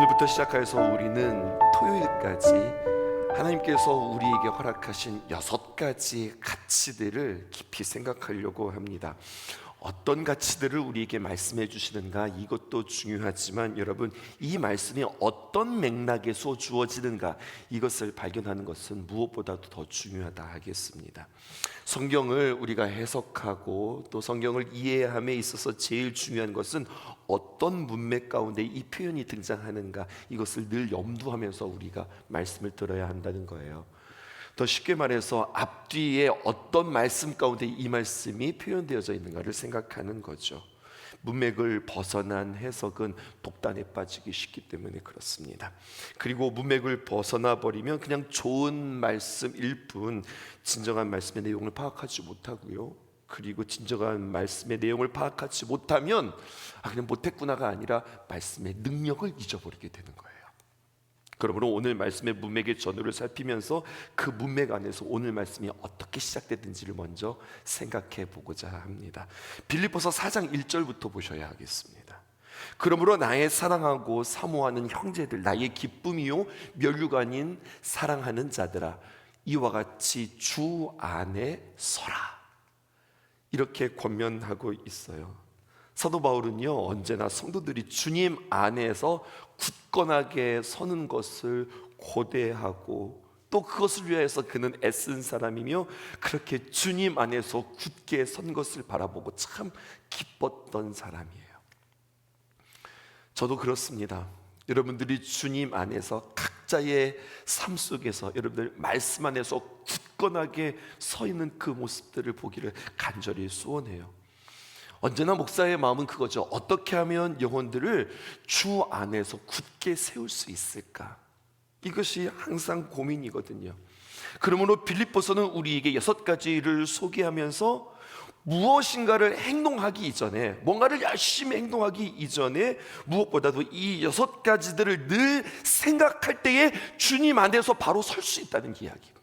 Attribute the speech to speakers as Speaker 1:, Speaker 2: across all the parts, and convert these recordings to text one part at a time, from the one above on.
Speaker 1: 오늘부터 시작해서 우리는 토요일까지 하나님께서 우리에게 허락하신 6가지 가치들을 깊이 생각하려고 합니다. 어떤 가치들을 우리에게 말씀해 주시는가, 이것도 중요하지만 여러분, 이 말씀이 어떤 맥락에서 주어지는가, 이것을 발견하는 것은 무엇보다도 더 중요하다 하겠습니다. 성경을 우리가 해석하고 또 성경을 이해함에 있어서 제일 중요한 것은 어떤 문맥 가운데 이 표현이 등장하는가, 이것을 늘 염두하면서 우리가 말씀을 들어야 한다는 거예요. 더 쉽게 말해서 앞뒤에 어떤 말씀 가운데 이 말씀이 표현되어져 있는가를 생각하는 거죠. 문맥을 벗어난 해석은 독단에 빠지기 쉽기 때문에 그렇습니다. 그리고 문맥을 벗어나 버리면 그냥 좋은 말씀일 뿐 진정한 말씀의 내용을 파악하지 못하고요, 그리고 진정한 말씀의 내용을 파악하지 못하면 그냥 못했구나가 아니라 말씀의 능력을 잊어버리게 되는 거예요. 그러므로 오늘 말씀의 문맥의 전후를 살피면서 그 문맥 안에서 오늘 말씀이 어떻게 시작되든지를 먼저 생각해 보고자 합니다. 빌립보서 4장 1절부터 보셔야 하겠습니다. 그러므로 나의 사랑하고 사모하는 형제들, 나의 기쁨이요 멸류가 아닌 사랑하는 자들아, 이와 같이 주 안에 서라, 이렇게 권면하고 있어요. 사도 바울은요, 언제나 성도들이 주님 안에서 굳건하게 서는 것을 고대하고 또 그것을 위해서 그는 애쓴 사람이며, 그렇게 주님 안에서 굳게 선 것을 바라보고 참 기뻤던 사람이에요. 저도 그렇습니다. 여러분들이 주님 안에서 각자의 삶 속에서 여러분들 말씀 안에서 굳건하게 서 있는 그 모습들을 보기를 간절히 소원해요. 언제나 목사의 마음은 그거죠. 어떻게 하면 영혼들을 주 안에서 굳게 세울 수 있을까? 이것이 항상 고민이거든요. 그러므로 빌립보서는 우리에게 6가지를 소개하면서 무엇인가를 행동하기 이전에, 뭔가를 열심히 행동하기 이전에 무엇보다도 이 6가지들을 늘 생각할 때에 주님 안에서 바로 설 수 있다는 이야기입니다.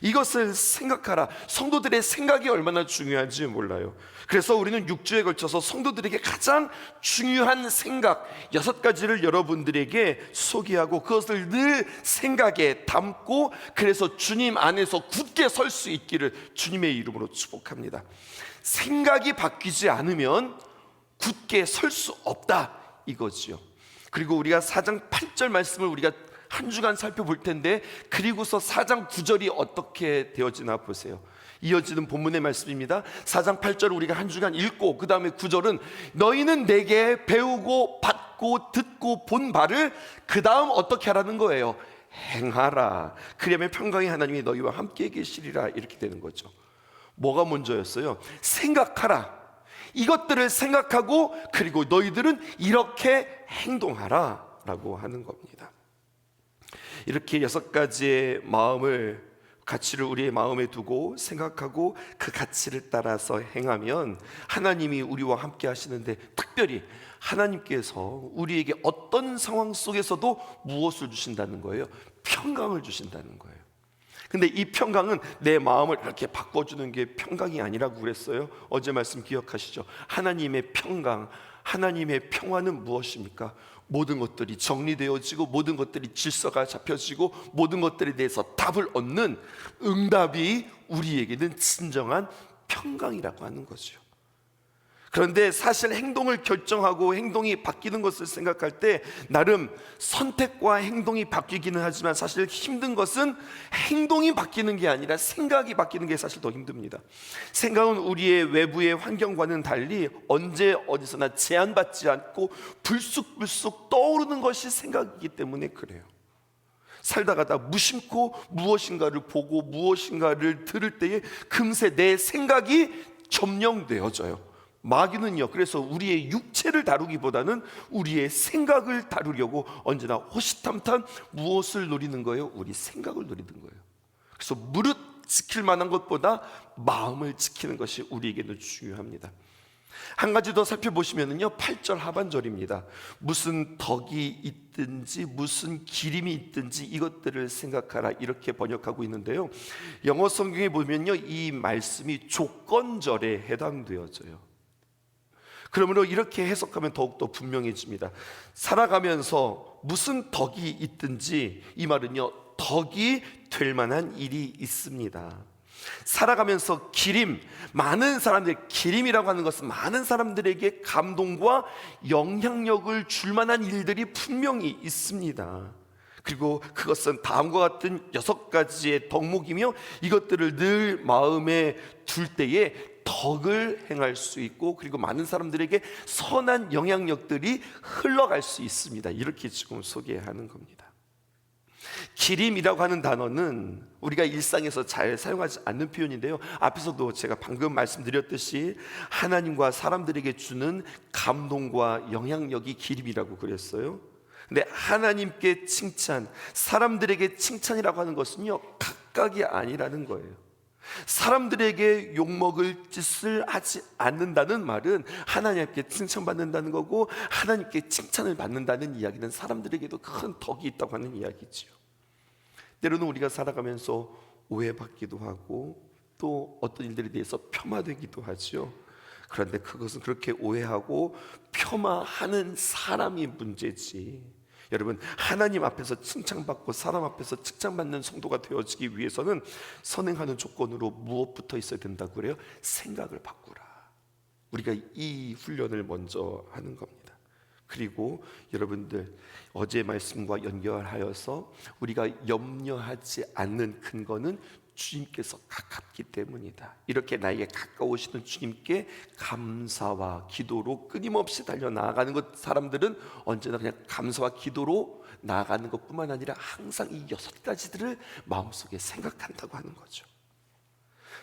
Speaker 1: 이것을 생각하라. 성도들의 생각이 얼마나 중요한지 몰라요. 그래서 우리는 6주에 걸쳐서 성도들에게 가장 중요한 생각 6가지를 여러분들에게 소개하고 그것을 늘 생각에 담고, 그래서 주님 안에서 굳게 설 수 있기를 주님의 이름으로 축복합니다. 생각이 바뀌지 않으면 굳게 설 수 없다, 이거지요. 그리고 우리가 4장 8절 말씀을 우리가 한 주간 살펴볼 텐데, 그리고서 4장 9절이 어떻게 되어지나 보세요. 이어지는 본문의 말씀입니다. 4장 8절을 우리가 한 주간 읽고 그 다음에 9절은 너희는 내게 배우고 받고 듣고 본 바를 그 다음 어떻게 하라는 거예요? 행하라. 그러면 평강의 하나님이 너희와 함께 계시리라, 이렇게 되는 거죠. 뭐가 먼저였어요? 생각하라. 이것들을 생각하고 그리고 너희들은 이렇게 행동하라 라고 하는 겁니다. 이렇게 6가지의 가치를 우리의 마음에 두고 생각하고 그 가치를 따라서 행하면 하나님이 우리와 함께 하시는데, 특별히 하나님께서 우리에게 어떤 상황 속에서도 무엇을 주신다는 거예요? 평강을 주신다는 거예요. 근데 이 평강은 내 마음을 이렇게 바꿔주는 게 평강이 아니라고 그랬어요. 어제 말씀 기억하시죠? 하나님의 평강, 하나님의 평화는 무엇입니까? 모든 것들이 정리되어지고 모든 것들이 질서가 잡혀지고 모든 것들에 대해서 답을 얻는 응답이 우리에게는 진정한 평강이라고 하는 거죠. 그런데 사실 행동을 결정하고 행동이 바뀌는 것을 생각할 때 나름 선택과 행동이 바뀌기는 하지만, 사실 힘든 것은 행동이 바뀌는 게 아니라 생각이 바뀌는 게 사실 더 힘듭니다. 생각은 우리의 외부의 환경과는 달리 언제 어디서나 제한받지 않고 불쑥불쑥 떠오르는 것이 생각이기 때문에 그래요. 살다가다 무심코 무엇인가를 보고 무엇인가를 들을 때에 금세 내 생각이 점령되어져요. 마귀는요, 그래서 우리의 육체를 다루기보다는 우리의 생각을 다루려고 언제나 호시탐탐 무엇을 노리는 거예요? 우리 생각을 노리는 거예요. 그래서 무릇 지킬 만한 것보다 마음을 지키는 것이 우리에게는 중요합니다. 한 가지 더 살펴보시면요, 8절 하반절입니다. 무슨 덕이 있든지 무슨 기림이 있든지 이것들을 생각하라, 이렇게 번역하고 있는데요, 영어 성경에 보면요, 이 말씀이 조건절에 해당되어져요. 그러므로 이렇게 해석하면 더욱더 분명해집니다. 살아가면서 무슨 덕이 있든지, 이 말은요, 덕이 될 만한 일이 있습니다. 살아가면서 기림, 많은 사람들, 기림이라고 하는 것은 많은 사람들에게 감동과 영향력을 줄 만한 일들이 분명히 있습니다. 그리고 그것은 다음과 같은 6가지의 덕목이며, 이것들을 늘 마음에 둘 때에 덕을 행할 수 있고, 그리고 많은 사람들에게 선한 영향력들이 흘러갈 수 있습니다. 이렇게 지금 소개하는 겁니다. 기림이라고 하는 단어는 우리가 일상에서 잘 사용하지 않는 표현인데요, 앞에서도 제가 방금 말씀드렸듯이 하나님과 사람들에게 주는 감동과 영향력이 기림이라고 그랬어요. 근데 하나님께 칭찬, 사람들에게 칭찬이라고 하는 것은요, 각각이 아니라는 거예요. 사람들에게 욕먹을 짓을 하지 않는다는 말은 하나님께 칭찬받는다는 거고, 하나님께 칭찬을 받는다는 이야기는 사람들에게도 큰 덕이 있다고 하는 이야기지요. 때로는 우리가 살아가면서 오해받기도 하고, 또 어떤 일들에 대해서 폄하되기도 하죠. 그런데 그것은 그렇게 오해하고 폄하하는 사람이 문제지, 여러분, 하나님 앞에서 칭찬받고 사람 앞에서 칭찬받는 성도가 되어지기 위해서는 선행하는 조건으로 무엇부터 있어야 된다고 그래요? 생각을 바꾸라. 우리가 이 훈련을 먼저 하는 겁니다. 그리고 여러분들, 어제 말씀과 연결하여서 우리가 염려하지 않는 근거는 주님께서 가깝기 때문이다. 이렇게 나에게 가까우시는 주님께 감사와 기도로 끊임없이 달려나가는 것, 사람들은 언제나 그냥 감사와 기도로 나아가는 것뿐만 아니라 항상 이 6가지들을 마음속에 생각한다고 하는 거죠.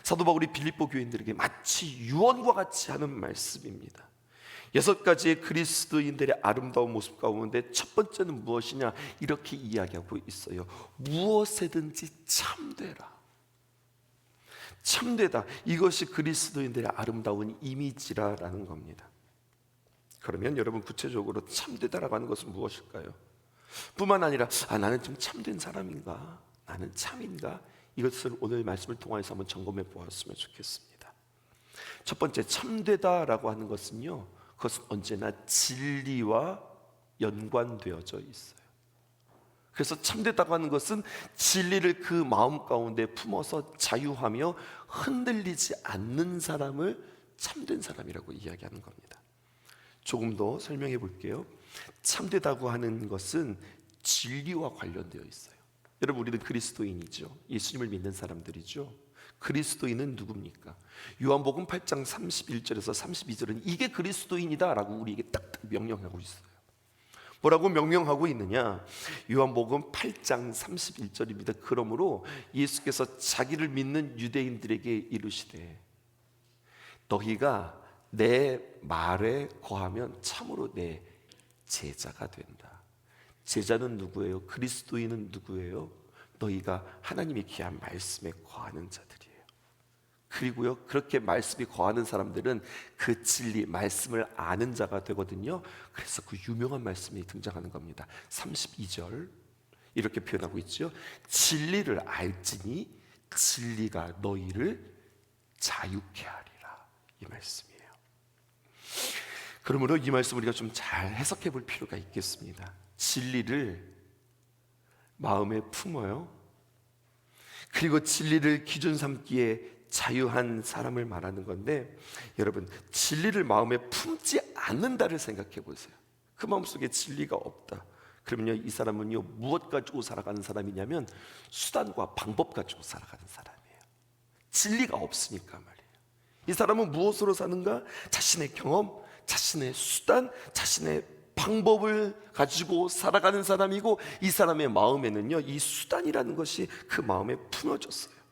Speaker 1: 사도 바울이 빌립보 교인들에게 마치 유언과 같이 하는 말씀입니다. 6가지의 그리스도인들의 아름다운 모습 가운데 첫 번째는 무엇이냐, 이렇게 이야기하고 있어요. 무엇에든지 참되라. 참되다, 이것이 그리스도인들의 아름다운 이미지라는 겁니다. 그러면 여러분, 구체적으로 참되다라고 하는 것은 무엇일까요? 뿐만 아니라 나는 좀 참된 사람인가, 나는 참인가, 이것을 오늘 말씀을 통해서 한번 점검해 보았으면 좋겠습니다. 첫 번째, 참되다라고 하는 것은요, 그것은 언제나 진리와 연관되어져 있어요. 그래서 참되다고 하는 것은 진리를 그 마음 가운데 품어서 자유하며 흔들리지 않는 사람을 참된 사람이라고 이야기하는 겁니다. 조금 더 설명해 볼게요. 참되다고 하는 것은 진리와 관련되어 있어요. 여러분, 우리는 그리스도인이죠. 예수님을 믿는 사람들이죠. 그리스도인은 누굽니까? 요한복음 8장 31절에서 32절은 이게 그리스도인이다 라고 우리에게 딱 명령하고 있어요. 뭐라고 명령하고 있느냐? 요한복음 8장 31절입니다. 그러므로 예수께서 자기를 믿는 유대인들에게 이르시되, 너희가 내 말에 거하면 참으로 내 제자가 된다. 제자는 누구예요? 그리스도인은 누구예요? 너희가 하나님의 귀한 말씀에 거하는 자들이에요. 그리고요, 그렇게 말씀이 거하는 사람들은 그 진리, 말씀을 아는 자가 되거든요. 그래서 그 유명한 말씀이 등장하는 겁니다. 32절 이렇게 표현하고 있죠. 진리를 알지니 진리가 너희를 자유케 하리라, 이 말씀이에요. 그러므로 이 말씀 우리가 좀 잘 해석해 볼 필요가 있겠습니다. 진리를 마음에 품어요. 그리고 진리를 기준 삼기에 자유한 사람을 말하는 건데, 여러분, 진리를 마음에 품지 않는다를 생각해 보세요. 그 마음속에 진리가 없다. 그러면요, 이 사람은요, 무엇 가지고 살아가는 사람이냐면 수단과 방법 가지고 살아가는 사람이에요. 진리가 없으니까 말이에요. 이 사람은 무엇으로 사는가? 자신의 경험, 자신의 수단, 자신의 방법을 가지고 살아가는 사람이고, 이 사람의 마음에는요, 이 수단이라는 것이 그 마음에 품어졌어요.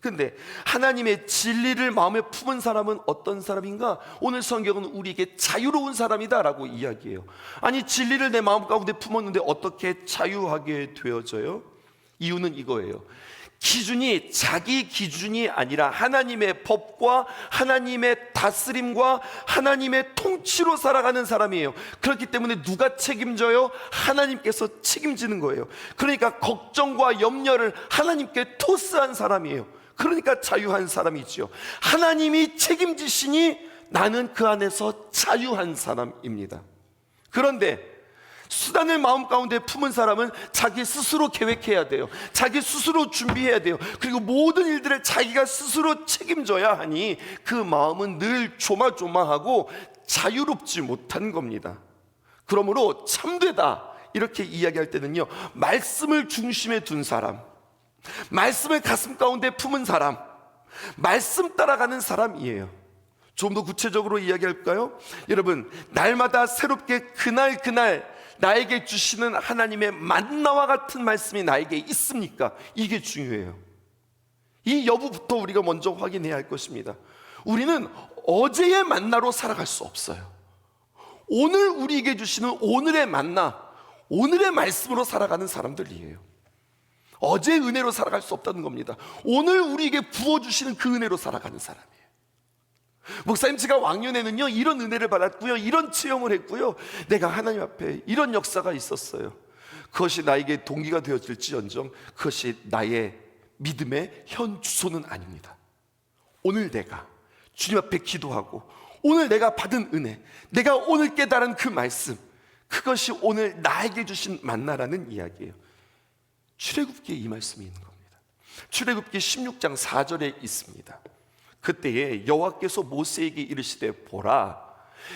Speaker 1: 근데 하나님의 진리를 마음에 품은 사람은 어떤 사람인가? 오늘 성경은 우리에게 자유로운 사람이다 라고 이야기해요. 아니, 진리를 내 마음 가운데 품었는데 어떻게 자유하게 되어져요? 이유는 이거예요. 기준이 자기 기준이 아니라 하나님의 법과 하나님의 다스림과 하나님의 통치로 살아가는 사람이에요. 그렇기 때문에 누가 책임져요? 하나님께서 책임지는 거예요. 그러니까 걱정과 염려를 하나님께 토스한 사람이에요. 그러니까 자유한 사람이지요. 하나님이 책임지시니 나는 그 안에서 자유한 사람입니다. 그런데 수단을 마음 가운데 품은 사람은 자기 스스로 계획해야 돼요. 자기 스스로 준비해야 돼요. 그리고 모든 일들을 자기가 스스로 책임져야 하니 그 마음은 늘 조마조마하고 자유롭지 못한 겁니다. 그러므로 참되다 이렇게 이야기할 때는요, 말씀을 중심에 둔 사람, 말씀을 가슴 가운데 품은 사람, 말씀 따라가는 사람이에요. 좀 더 구체적으로 이야기할까요? 여러분, 날마다 새롭게 그날 나에게 주시는 하나님의 만나와 같은 말씀이 나에게 있습니까? 이게 중요해요. 이 여부부터 우리가 먼저 확인해야 할 것입니다. 우리는 어제의 만나로 살아갈 수 없어요. 오늘 우리에게 주시는 오늘의 만나, 오늘의 말씀으로 살아가는 사람들이에요. 어제의 은혜로 살아갈 수 없다는 겁니다. 오늘 우리에게 부어주시는 그 은혜로 살아가는 사람이에요. 목사님, 제가 왕년에는요 이런 은혜를 받았고요, 이런 체험을 했고요, 내가 하나님 앞에 이런 역사가 있었어요. 그것이 나에게 동기가 되어질지언정 그것이 나의 믿음의 현 주소는 아닙니다. 오늘 내가 주님 앞에 기도하고 오늘 내가 받은 은혜, 내가 오늘 깨달은 그 말씀, 그것이 오늘 나에게 주신 만나라는 이야기예요. 출애굽기에 이 말씀이 있는 겁니다. 출애굽기 16장 4절에 있습니다. 그때에 여호와께서 모세에게 이르시되, 보라,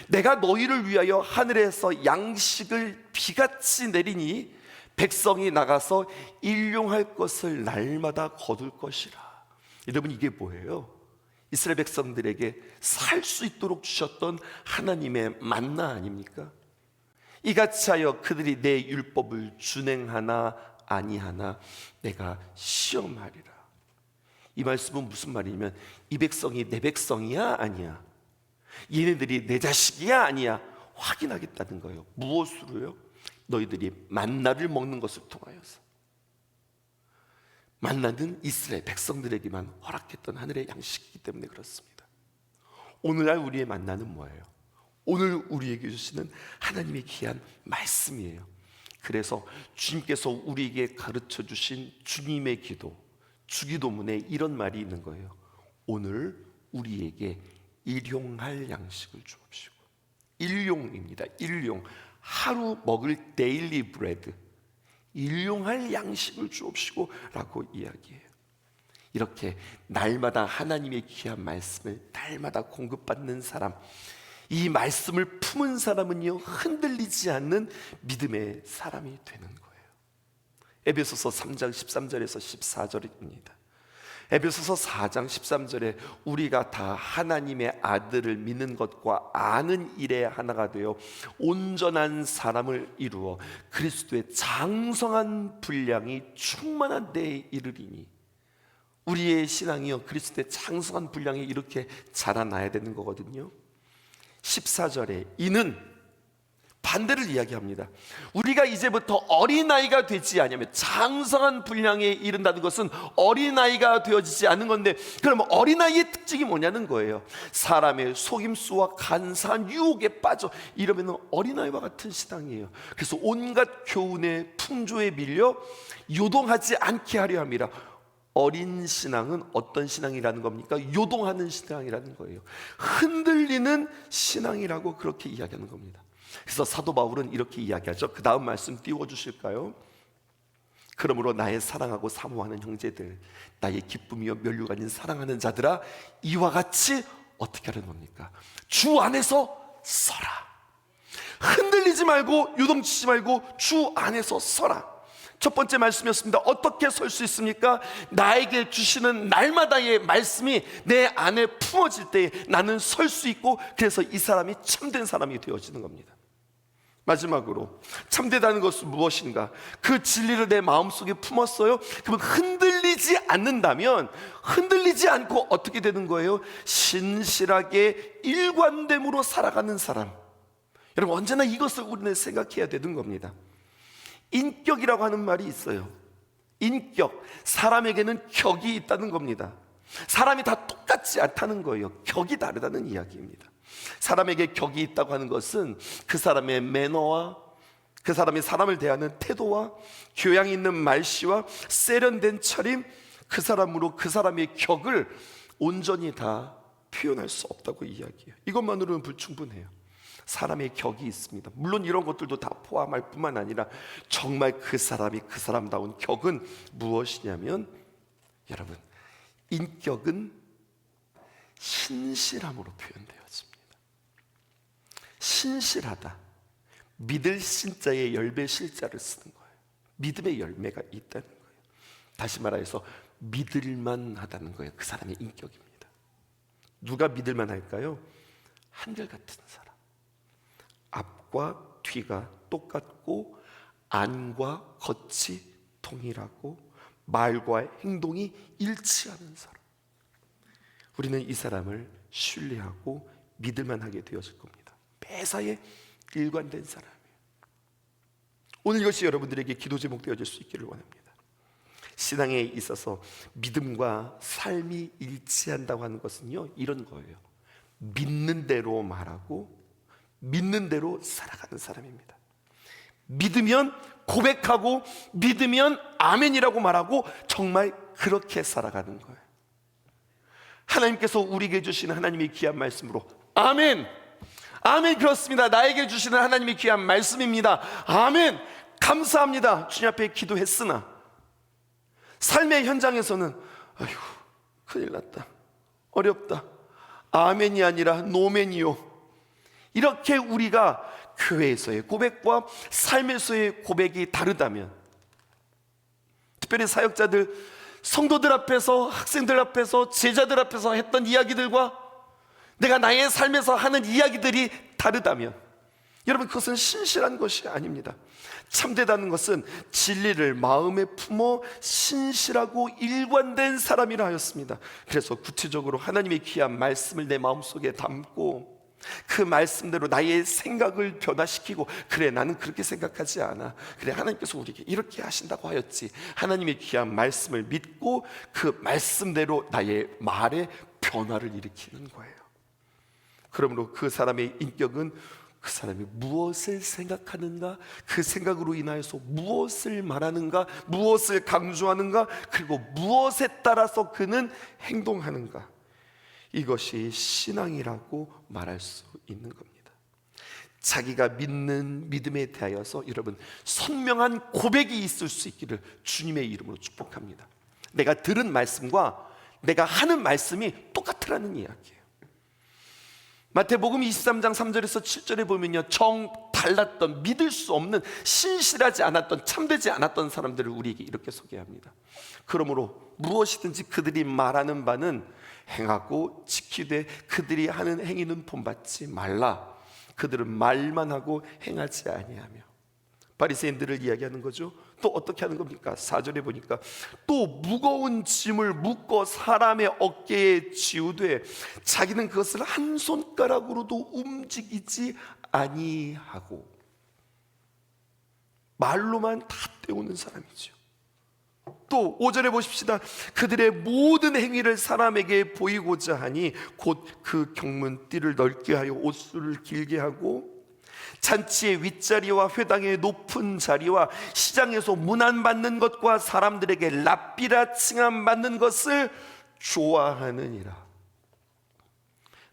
Speaker 1: 내가 너희를 위하여 하늘에서 양식을 비같이 내리니 백성이 나가서 일용할 것을 날마다 거둘 것이라. 여러분, 이게 뭐예요? 이스라엘 백성들에게 살 수 있도록 주셨던 하나님의 만나 아닙니까? 이같이 하여 그들이 내 율법을 준행하나 아니하나 내가 시험하리라. 이 말씀은 무슨 말이냐면, 이 백성이 내 백성이야 아니야, 얘네들이 내 자식이야 아니야 확인하겠다는 거예요. 무엇으로요? 너희들이 만나를 먹는 것을 통하여서. 만나는 이스라엘 백성들에게만 허락했던 하늘의 양식이기 때문에 그렇습니다. 오늘날 우리의 만나는 뭐예요? 오늘 우리에게 주시는 하나님의 귀한 말씀이에요. 그래서 주님께서 우리에게 가르쳐 주신 주님의 기도, 주기도문에 이런 말이 있는 거예요. 오늘 우리에게 일용할 양식을 주옵시고. 일용입니다. 일용. 하루 먹을 데일리 브레드, 일용할 양식을 주옵시고 라고 이야기해요. 이렇게 날마다 하나님의 귀한 말씀을 날마다 공급받는 사람, 이 말씀을 품은 사람은요 흔들리지 않는 믿음의 사람이 되는 거예요. 에베소서 3장 13절에서 14절입니다. 에베소서 4장 13절에 우리가 다 하나님의 아들을 믿는 것과 아는 일에 하나가 되어 온전한 사람을 이루어 그리스도의 장성한 분량이 충만한 데에 이르리니. 우리의 신앙이요 그리스도의 장성한 분량이 이렇게 자라나야 되는 거거든요. 14절에 이는 반대를 이야기합니다. 우리가 이제부터 어린아이가 되지 않으면, 장성한 분량에 이른다는 것은 어린아이가 되어지지 않는 건데, 그러면 어린아이의 특징이 뭐냐는 거예요. 사람의 속임수와 간사한 유혹에 빠져 이러면 어린아이와 같은 신앙이에요. 그래서 온갖 교훈의 풍조에 밀려 요동하지 않게 하려 합니다. 어린 신앙은 어떤 신앙이라는 겁니까? 요동하는 신앙이라는 거예요. 흔들리는 신앙이라고 그렇게 이야기하는 겁니다. 그래서 사도 바울은 이렇게 이야기하죠. 그 다음 말씀 띄워주실까요? 그러므로 나의 사랑하고 사모하는 형제들, 나의 기쁨이요 면류관인 사랑하는 자들아, 이와 같이 어떻게 하는 겁니까? 주 안에서 서라. 흔들리지 말고 요동치지 말고 주 안에서 서라. 첫 번째 말씀이었습니다. 어떻게 설 수 있습니까? 나에게 주시는 날마다의 말씀이 내 안에 품어질 때 나는 설 수 있고, 그래서 이 사람이 참된 사람이 되어지는 겁니다. 마지막으로, 참되다는 것은 무엇인가? 그 진리를 내 마음속에 품었어요. 그러면 흔들리지 않는다면, 흔들리지 않고 어떻게 되는 거예요? 신실하게 일관됨으로 살아가는 사람. 여러분, 언제나 이것을 우리는 생각해야 되는 겁니다. 인격이라고 하는 말이 있어요. 인격, 사람에게는 격이 있다는 겁니다. 사람이 다 똑같지 않다는 거예요. 격이 다르다는 이야기입니다. 사람에게 격이 있다고 하는 것은 그 사람의 매너와 그 사람이 사람을 대하는 태도와 교양 있는 말씨와 세련된 차림, 그 사람으로 그 사람의 격을 온전히 다 표현할 수 없다고 이야기해요. 이것만으로는 불충분해요. 사람의 격이 있습니다. 물론 이런 것들도 다 포함할 뿐만 아니라 정말 그 사람이 그 사람다운 격은 무엇이냐면, 여러분, 인격은 신실함으로 표현되어집니다. 신실하다, 믿을 신자에 열매 실자를 쓰는 거예요. 믿음의 열매가 있다는 거예요. 다시 말해서 믿을만 하다는 거예요. 그 사람의 인격입니다. 누가 믿을만 할까요? 한결같은 사람, 앞과 뒤가 똑같고 안과 겉이 동일하고 말과 행동이 일치하는 사람. 우리는 이 사람을 신뢰하고 믿을만 하게 되어질 겁니다. 매사에 일관된 사람이에요. 오늘 이것이 여러분들에게 기도 제목 되어질 수 있기를 원합니다. 신앙에 있어서 믿음과 삶이 일치한다고 하는 것은요, 이런 거예요. 믿는 대로 말하고 믿는 대로 살아가는 사람입니다. 믿으면 고백하고 믿으면 아멘이라고 말하고 정말 그렇게 살아가는 거예요. 하나님께서 우리에게 주시는 하나님의 귀한 말씀으로 아멘, 아멘, 그렇습니다. 나에게 주시는 하나님의 귀한 말씀입니다. 아멘, 감사합니다. 주님 앞에 기도했으나 삶의 현장에서는 아휴, 큰일 났다, 어렵다, 아멘이 아니라 노멘이요. 이렇게 우리가 교회에서의 고백과 삶에서의 고백이 다르다면, 특별히 사역자들, 성도들 앞에서, 학생들 앞에서, 제자들 앞에서 했던 이야기들과 내가 나의 삶에서 하는 이야기들이 다르다면, 여러분, 그것은 신실한 것이 아닙니다. 참되다는 것은 진리를 마음에 품어 신실하고 일관된 사람이라 하였습니다. 그래서 구체적으로 하나님의 귀한 말씀을 내 마음속에 담고 그 말씀대로 나의 생각을 변화시키고, 그래, 나는 그렇게 생각하지 않아, 그래, 하나님께서 우리에게 이렇게 하신다고 하였지, 하나님의 귀한 말씀을 믿고 그 말씀대로 나의 말에 변화를 일으키는 거예요. 그러므로 그 사람의 인격은 그 사람이 무엇을 생각하는가, 그 생각으로 인하여서 무엇을 말하는가, 무엇을 강조하는가, 그리고 무엇에 따라서 그는 행동하는가, 이것이 신앙이라고 말할 수 있는 겁니다. 자기가 믿는 믿음에 대하여서 여러분 선명한 고백이 있을 수 있기를 주님의 이름으로 축복합니다. 내가 들은 말씀과 내가 하는 말씀이 똑같으라는 이야기예요. 마태복음 23장 3절에서 7절에 보면요, 정 달랐던, 믿을 수 없는, 신실하지 않았던, 참되지 않았던 사람들을 우리에게 이렇게 소개합니다. 그러므로 무엇이든지 그들이 말하는 바는 행하고 지키되 그들이 하는 행위는 본받지 말라. 그들은 말만 하고 행하지 아니하며. 바리새인들을 이야기하는 거죠. 또 어떻게 하는 겁니까? 4절에 보니까 또 무거운 짐을 묶어 사람의 어깨에 지우되 자기는 그것을 한 손가락으로도 움직이지 아니하고. 말로만 다 때우는 사람이죠. 또 5절에 보십시다. 그들의 모든 행위를 사람에게 보이고자 하니 곧 그 경문띠를 넓게 하여 옷수를 길게 하고 잔치의 윗자리와 회당의 높은 자리와 시장에서 문안받는 것과 사람들에게 랍비라 칭함받는 것을 좋아하느니라.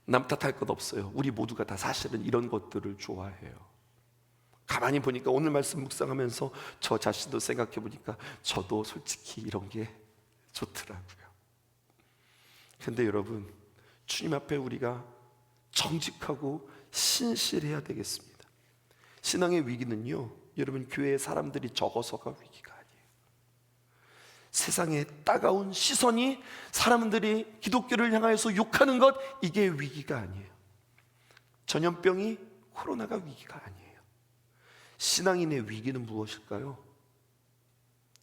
Speaker 1: 남 탓할 것 없어요. 우리 모두가 다 사실은 이런 것들을 좋아해요. 가만히 보니까 오늘 말씀 묵상하면서 저 자신도 생각해 보니까 저도 솔직히 이런 게 좋더라고요. 근데 여러분, 주님 앞에 우리가 정직하고 신실해야 되겠습니다. 신앙의 위기는요, 여러분, 교회에 사람들이 적어서가 위기가 아니에요. 세상의 따가운 시선이 사람들이 기독교를 향하여서 욕하는 것, 이게 위기가 아니에요. 전염병이, 코로나가 위기가 아니에요. 신앙인의 위기는 무엇일까요?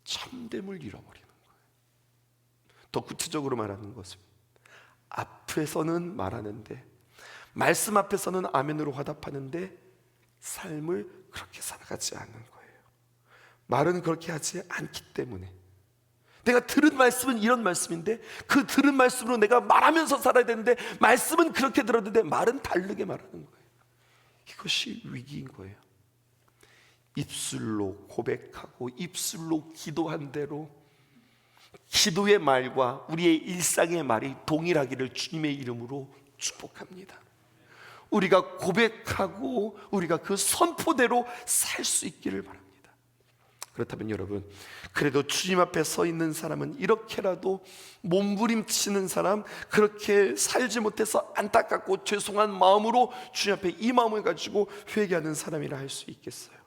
Speaker 1: 참됨을 잃어버리는 거예요. 더 구체적으로 말하는 것은 앞에서는 말하는데, 말씀 앞에서는 아멘으로 화답하는데 삶을 그렇게 살아가지 않는 거예요. 말은 그렇게 하지 않기 때문에, 내가 들은 말씀은 이런 말씀인데 그 들은 말씀으로 내가 말하면서 살아야 되는데 말씀은 그렇게 들었는데 말은 다르게 말하는 거예요. 이것이 위기인 거예요. 입술로 고백하고 입술로 기도한 대로 기도의 말과 우리의 일상의 말이 동일하기를 주님의 이름으로 축복합니다. 우리가 고백하고 우리가 그 선포대로 살 수 있기를 바랍니다. 그렇다면 여러분, 그래도 주님 앞에 서 있는 사람은 이렇게라도 몸부림치는 사람, 그렇게 살지 못해서 안타깝고 죄송한 마음으로 주님 앞에 이 마음을 가지고 회개하는 사람이라 할 수 있겠어요?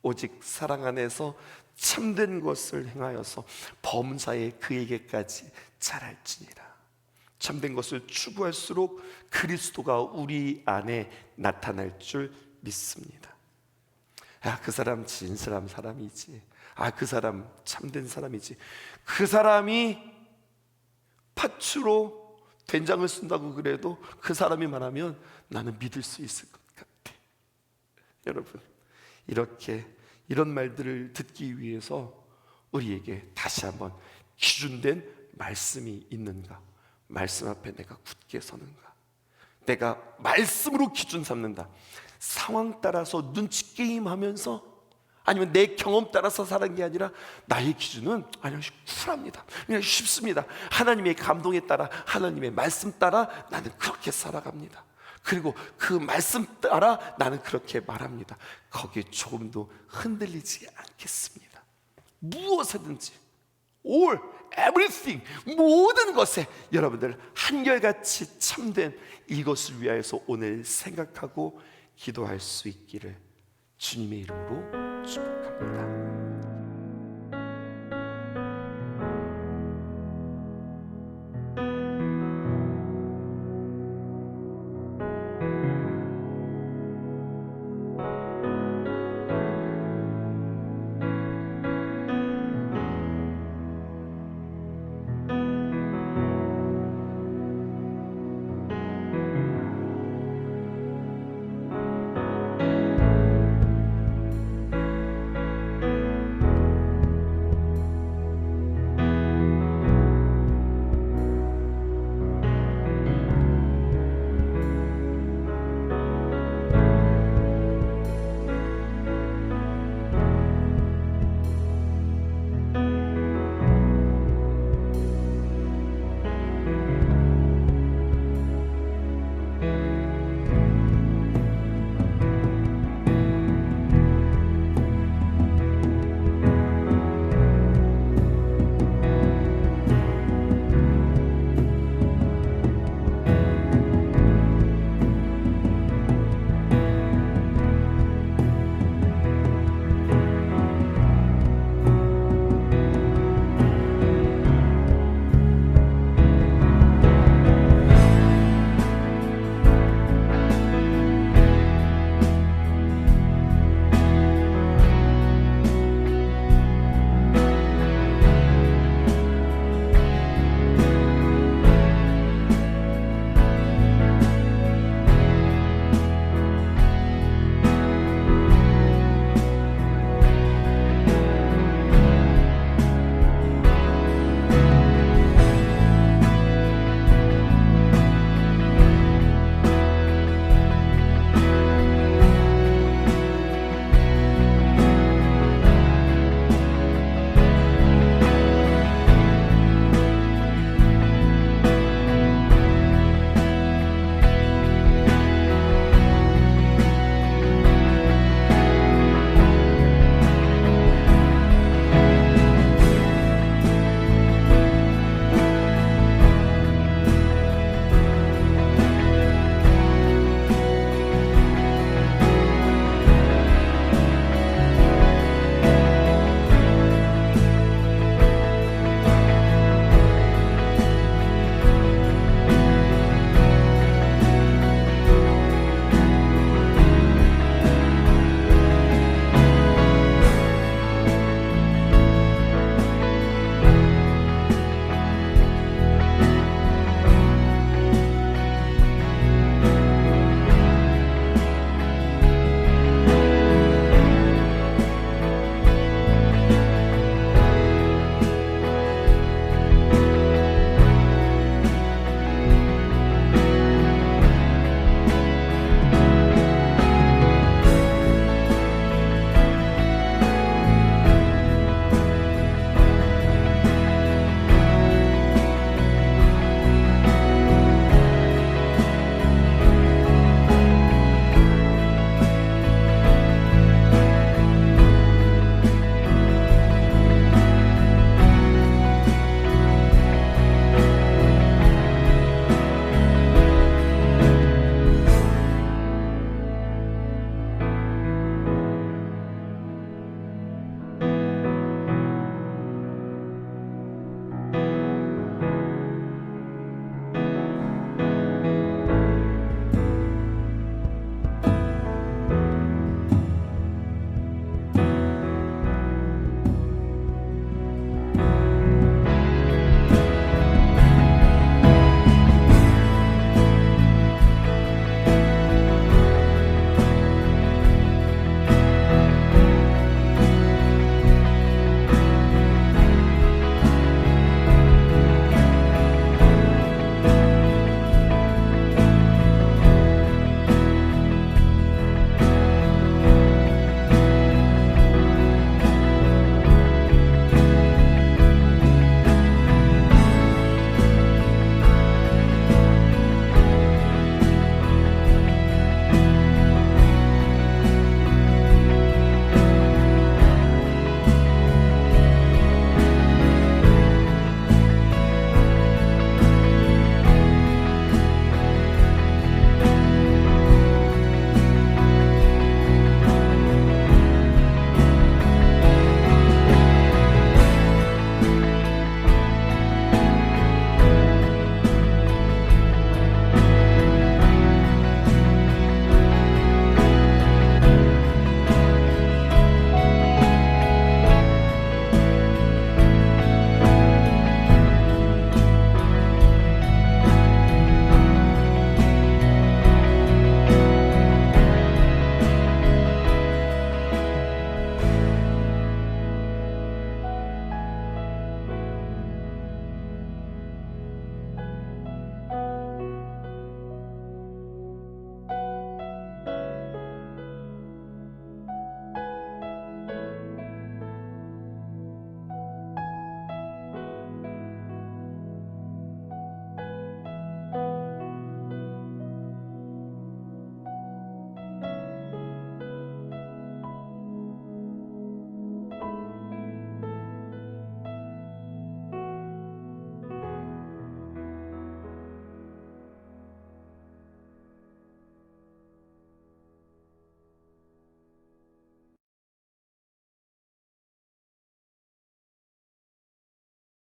Speaker 1: 오직 사랑 안에서 참된 것을 행하여서 범사에 그에게까지 자랄지니라. 참된 것을 추구할수록 그리스도가 우리 안에 나타날 줄 믿습니다. 그 사람 진실한 사람이지, 그 사람 참된 사람이지, 그 사람이 팥주로 된장을 쓴다고 그래도 그 사람이 말하면 나는 믿을 수 있을 것 같아. 여러분, 이런 말들을 듣기 위해서 우리에게 다시 한번 기준된 말씀이 있는가? 말씀 앞에 내가 굳게 서는가? 내가 말씀으로 기준 삼는다. 상황 따라서 눈치 게임 하면서, 아니면 내 경험 따라서 사는 게 아니라 나의 기준은 그냥 쿨합니다. 그냥 쉽습니다. 하나님의 감동에 따라, 하나님의 말씀 따라 나는 그렇게 살아갑니다. 그리고 그 말씀 따라 나는 그렇게 말합니다. 거기에 조금도 흔들리지 않겠습니다. 무엇이든지, all, everything, 모든 것에 여러분들 한결같이 참된 이것을 위하여서 오늘 생각하고 기도할 수 있기를 주님의 이름으로 축복합니다.